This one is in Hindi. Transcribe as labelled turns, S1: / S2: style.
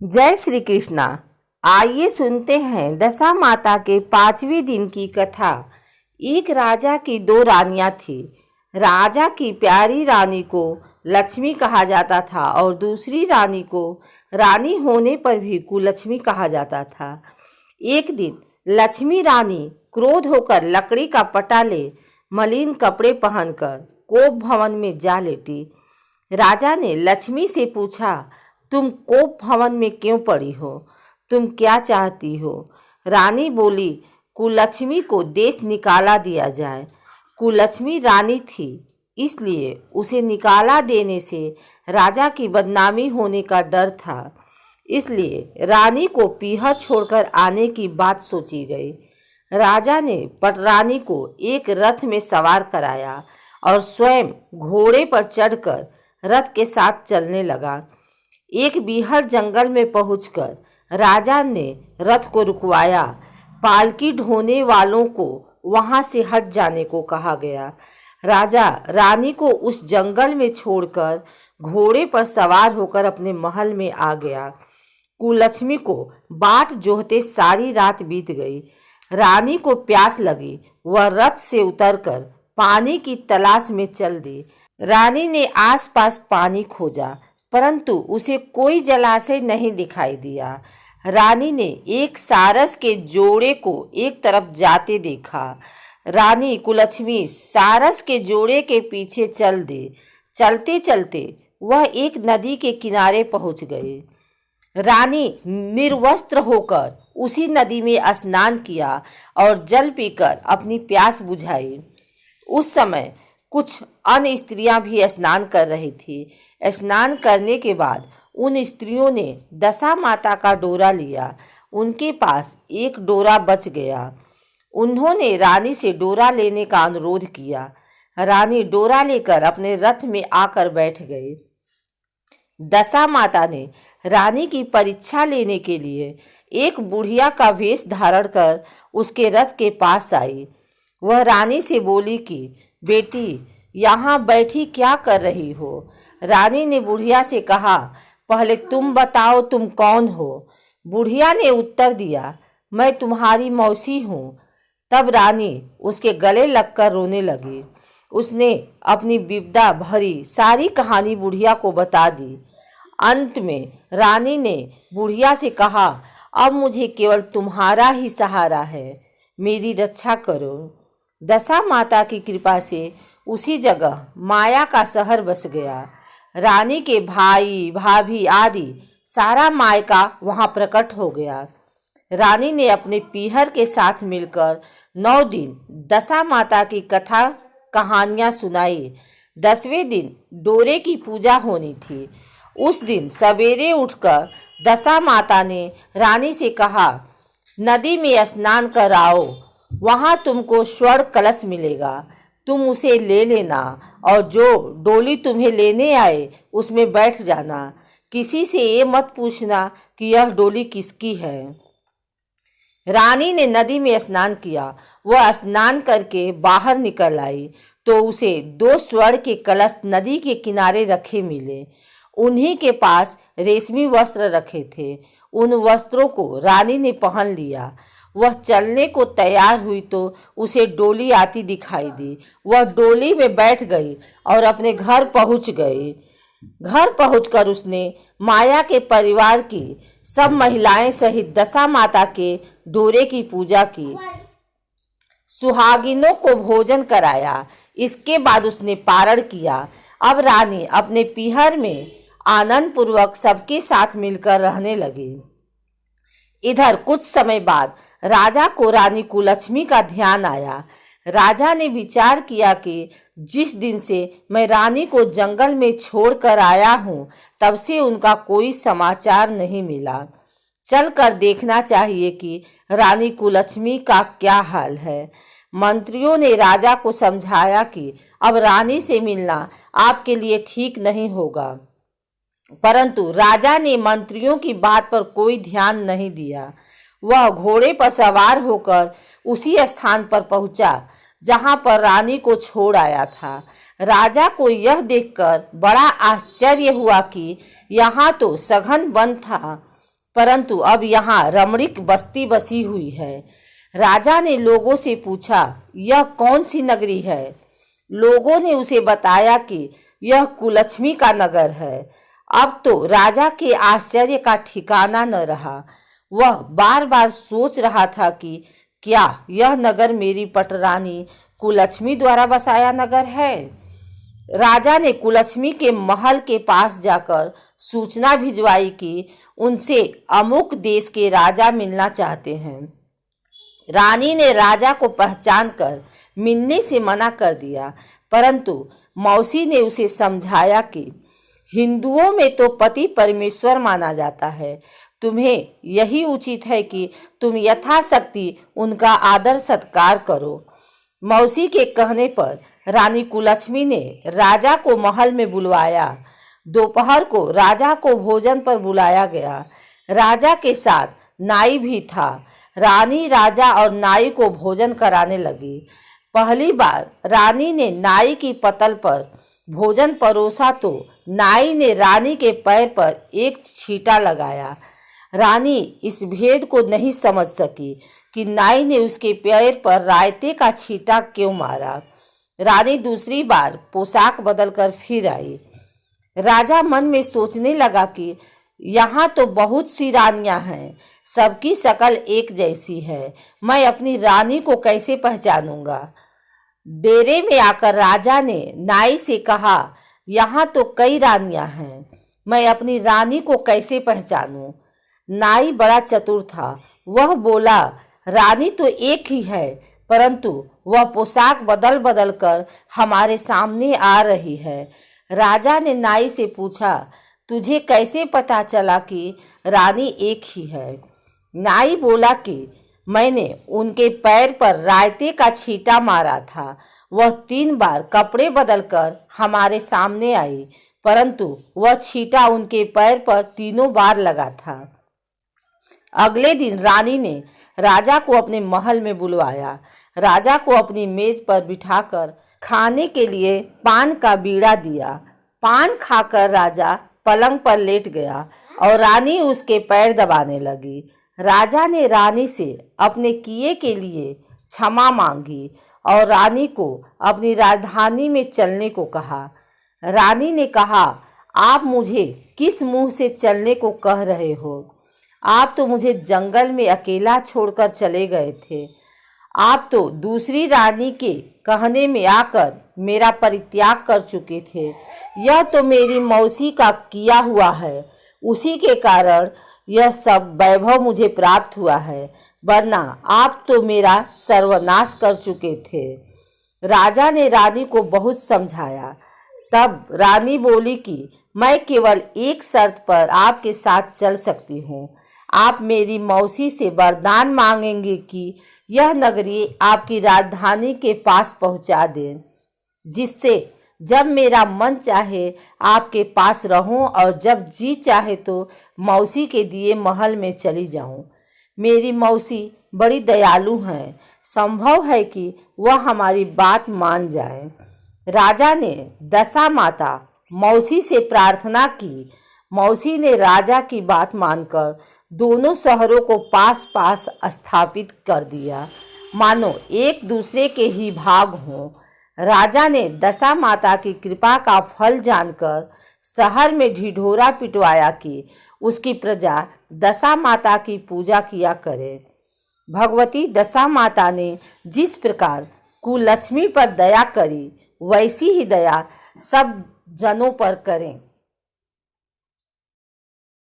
S1: जय श्री कृष्णा। आइए सुनते हैं दशा माता के 5वें दिन की कथा। एक राजा की 2 रानियां थी। राजा की प्यारी रानी को लक्ष्मी कहा जाता था और दूसरी रानी को रानी होने पर भी कुलक्ष्मी कहा जाता था। एक दिन लक्ष्मी रानी क्रोध होकर लकड़ी का पटा ले मलिन कपड़े पहनकर कोप भवन में जा लेटी। राजा ने लक्ष्मी से पूछा, तुम कोप भवन में क्यों पड़ी हो? तुम क्या चाहती हो? रानी बोली, कुलक्ष्मी को देश निकाला दिया जाए। कुलक्ष्मी रानी थी, इसलिए उसे निकाला देने से राजा की बदनामी होने का डर था। इसलिए रानी को पीहर छोड़कर आने की बात सोची गई। राजा ने पटरानी को एक रथ में सवार कराया और स्वयं घोड़े पर चढ़कर रथ के साथ चलने लगा। एक बीहड़ जंगल में पहुंचकर राजा ने रथ को रुकवाया। पालकी ढोने वालों को वहां से हट जाने को कहा गया। राजा रानी को उस जंगल में छोड़कर घोड़े पर सवार होकर अपने महल में आ गया। कुलक्ष्मी को बाट जोहते सारी रात बीत गई। रानी को प्यास लगी, वह रथ से उतरकर पानी की तलाश में चल दी। रानी ने आसपास पानी खोजा, परंतु उसे कोई जलाशय नहीं दिखाई दिया। रानी ने एक सारस के जोड़े को एक तरफ जाते देखा। रानी कुलक्ष्मी सारस के जोड़े के पीछे चल दी। चलते चलते वह एक नदी के किनारे पहुंच गई। रानी निर्वस्त्र होकर उसी नदी में स्नान किया और जल पीकर अपनी प्यास बुझाई। उस समय कुछ अन्य स्त्रियां भी स्नान कर रही थी। स्नान करने के बाद उन स्त्रियों ने दशा माता का डोरा लिया। उनके पास एक डोरा बच गया। उन्होंने रानी से डोरा लेने का अनुरोध किया। रानी डोरा लेकर अपने रथ में आकर बैठ गई। दशा माता ने रानी की परीक्षा लेने के लिए एक बुढ़िया का वेश धारण कर उसके रथ के पास आई। वह रानी से बोली कि बेटी, यहाँ बैठी क्या कर रही हो? रानी ने बुढ़िया से कहा, पहले तुम बताओ तुम कौन हो? बुढ़िया ने उत्तर दिया, मैं तुम्हारी मौसी हूँ। तब रानी उसके गले लगकर रोने लगी। उसने अपनी विपदा भरी सारी कहानी बुढ़िया को बता दी। अंत में रानी ने बुढ़िया से कहा, अब मुझे केवल तुम्हारा ही सहारा है, मेरी रक्षा करो। दशा माता की कृपा से उसी जगह माया का शहर बस गया। रानी के भाई भाभी आदि सारा मायका वहां प्रकट हो गया। रानी ने अपने पीहर के साथ मिलकर 9 दिन दशा माता की कथा कहानियां सुनाई। 10वें दिन डोरे की पूजा होनी थी। उस दिन सवेरे उठकर दशा माता ने रानी से कहा, नदी में स्नान कर आओ, वहां तुमको स्वर्ण कलश मिलेगा, तुम उसे ले लेना और जो डोली तुम्हें लेने आए उसमें बैठ जाना। किसी से ये मत पूछना कि यह डोली किसकी है। रानी ने नदी में स्नान किया। वह स्नान करके बाहर निकल आई तो उसे 2 स्वर्ण के कलश नदी के किनारे रखे मिले। उन्हीं के पास रेशमी वस्त्र रखे थे। उन वस्त्रों को रानी ने पहन लिया। वह चलने को तैयार हुई तो उसे डोली आती दिखाई दी। वह डोली में बैठ गई और अपने घर पहुंच गई। घर पहुंचकर उसने माया के परिवार की सब महिलाएं सहित दशा माता के डोरे की पूजा की। सुहागिनों को भोजन कराया। इसके बाद उसने पारण किया। अब रानी अपने पीहर में आनंद पूर्वक सबके साथ मिलकर रहने लगी। इधर कुछ समय बाद राजा को रानी कुलक्ष्मी का ध्यान आया। राजा ने विचार किया कि जिस दिन से मैं रानी को जंगल में छोड़कर आया हूँ, तब से उनका कोई समाचार नहीं मिला। चलकर देखना चाहिए कि रानी कुलक्ष्मी का क्या हाल है। मंत्रियों ने राजा को समझाया कि अब रानी से मिलना आपके लिए ठीक नहीं होगा, परंतु राजा ने मंत्रियों की बात पर कोई ध्यान नहीं दिया। वह घोड़े पर सवार होकर उसी स्थान पर पहुंचा जहां पर रानी को छोड़ आया था। राजा को यह देखकर बड़ा आश्चर्य हुआ कि यहाँ तो सघन वन था। परंतु अब यहाँ रमणीक बस्ती बसी हुई है। राजा ने लोगों से पूछा, यह कौन सी नगरी है? लोगों ने उसे बताया कि यह कुलक्ष्मी का नगर है। अब तो राजा के आश्चर्य का ठिकाना न रहा। वह बार बार सोच रहा था कि क्या यह नगर मेरी पटरानी कुलक्ष्मी द्वारा बसाया नगर है? राजा ने कुलक्ष्मी के महल के पास जाकर सूचना भिजवाई कि उनसे अमुक देश के राजा मिलना चाहते हैं। रानी ने राजा को पहचान कर मिलने से मना कर दिया, परंतु मौसी ने उसे समझाया कि हिंदुओं में तो पति परमेश्वर माना जाता है। तुम्हें यही उचित है कि तुम यथाशक्ति उनका आदर सत्कार करो। मौसी के कहने पर रानी कुलक्ष्मी ने राजा को महल में बुलवाया। दोपहर को राजा को भोजन पर बुलाया गया। राजा के साथ नाई भी था। रानी राजा और नाई को भोजन कराने लगी। पहली बार रानी ने नाई की पतल पर भोजन परोसा तो नाई ने रानी के पैर पर एक छींटा लगाया। रानी इस भेद को नहीं समझ सकी कि नाई ने उसके पैर पर रायते का छींटा क्यों मारा। रानी दूसरी बार पोशाक बदलकर फिर आई। राजा मन में सोचने लगा कि यहाँ तो बहुत सी रानियां हैं, सबकी शक्ल एक जैसी है, मैं अपनी रानी को कैसे पहचानूंगा। डेरे में आकर राजा ने नाई से कहा, यहाँ तो कई रानियां हैं, मैं अपनी रानी को कैसे पहचानूं। नाई बड़ा चतुर था। वह बोला, रानी तो एक ही है, परंतु वह पोशाक बदल बदल कर हमारे सामने आ रही है। राजा ने नाई से पूछा, तुझे कैसे पता चला कि रानी एक ही है? नाई बोला कि मैंने उनके पैर पर रायते का छींटा मारा था। वह 3 बार कपड़े बदलकर हमारे सामने आई, परंतु वह छींटा उनके पैर पर तीनों बार लगा था। अगले दिन रानी ने राजा को अपने महल में बुलवाया। राजा को अपनी मेज पर बिठाकर खाने के लिए पान का बीड़ा दिया। पान खाकर राजा पलंग पर लेट गया और रानी उसके पैर दबाने लगी। राजा ने रानी से अपने किए के लिए क्षमा मांगी और रानी को अपनी राजधानी में चलने को कहा। रानी ने कहा, आप मुझे किस मुंह से चलने को कह रहे हो? आप तो मुझे जंगल में अकेला छोड़कर चले गए थे। आप तो दूसरी रानी के कहने में आकर मेरा परित्याग कर चुके थे। यह तो मेरी मौसी का किया हुआ है, उसी के कारण यह सब वैभव मुझे प्राप्त हुआ है, वरना आप तो मेरा सर्वनाश कर चुके थे। राजा ने रानी को बहुत समझाया। तब रानी बोली कि मैं केवल एक शर्त पर आपके साथ चल सकती हूँ। आप मेरी मौसी से वरदान मांगेंगे कि यह नगरी आपकी राजधानी के पास पहुंचा दें, जिससे जब मेरा मन चाहे आपके पास रहूं और जब जी चाहे तो मौसी के दिए महल में चली जाऊं। मेरी मौसी बड़ी दयालु हैं, संभव है कि वह हमारी बात मान जाए। राजा ने दशा माता मौसी से प्रार्थना की। मौसी ने राजा की बात मानकर दोनों शहरों को पास पास स्थापित कर दिया, मानो एक दूसरे के ही भाग हों। राजा ने दशा माता की कृपा का फल जानकर शहर में ढिढोरा पिटवाया कि उसकी प्रजा दशा माता की पूजा किया करे। भगवती दशा माता ने जिस प्रकार कुलक्ष्मी पर दया करी, वैसी ही दया सब जनों पर करें।